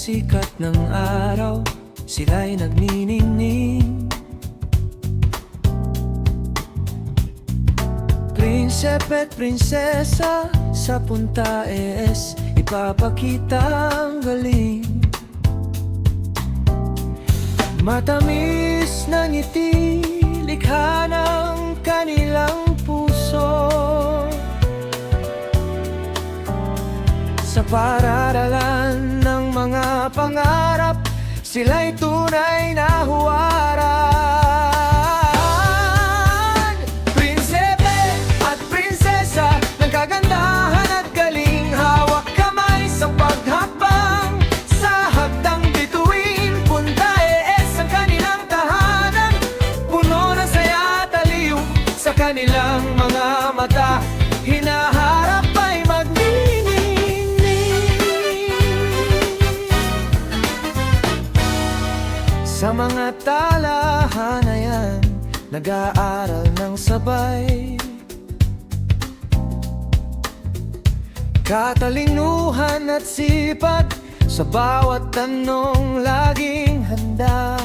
sikat ng araw, sila'y nagniningning. Prinsipe at prinsesa sa Punta ES, ipapakita ang galing. Matamis na ngiti, likha ng kanilang puso. Sa pararalan ng mga pangarap, sila'y tunay na huwaran. Prinsipe at prinsesa ng kagandahan at galing, hawak kamay sa paghakbang sa hagdang bituin. Punta ES ang kanilang tahanan, puno ng saya at aliw. Sa kanilang mga mata, hinaharap ay sa mga talahanayan, nag-aaral ng sabay. Katalinuhan at sipag, sa bawat tanong laging handa.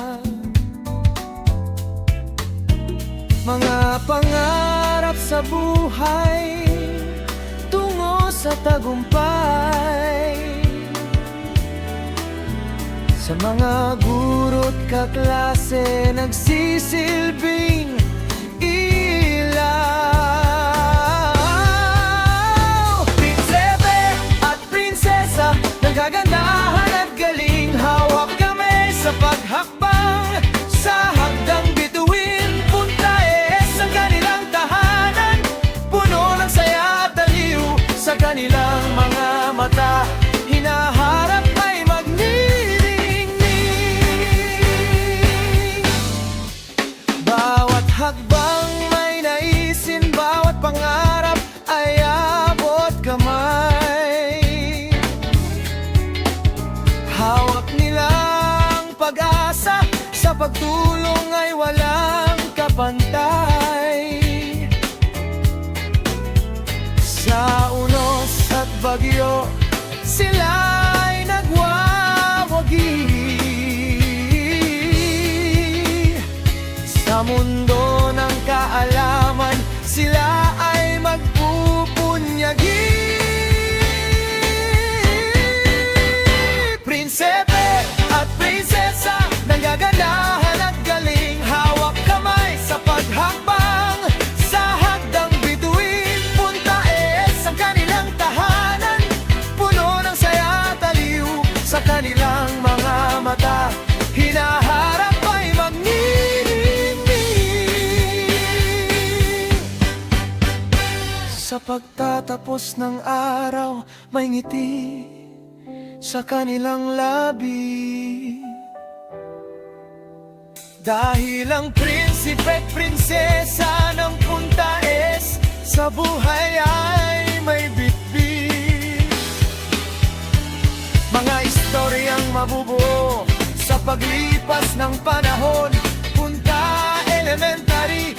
Mga pangarap sa buhay, tungo sa tagumpay. Sa mga guro't kaklase, nagsisilbing ilaw. Prinsipe at prinsesa ng kagandahan at galing, hawak kami sa paghakbang sa hagdang bituin. Punta ES ang kanilang tahanan, puno ng saya at aliw. Sa kanilang mga mata, hinaharap ay bawat hakbang may naisin, bawat pangarap ay abot kamay. Hawak nilang pag-asa, sa pagtulong ay walang kapantay. Sa unos at bagyo, sila'y nagwawagi. Sa mundo ng kaalaman, sila ay magpupunyagi. Prinsipe at prinsesa ng kagandahan at galing, hawak kamay sa paghakbang sa hagdang bituin. Punta ES ang kanilang tahanan, puno ng saya at aliw. Sa kanilang mga mata, hinaharap ay sa pagtatapos ng araw, may ngiti sa kanilang labi. Dahil ang prinsipe at prinsesa ng Punta ES sa buhay ay may bitbit. Mga istoryang mabubuo sa paglipas ng panahon. Punta Elementary,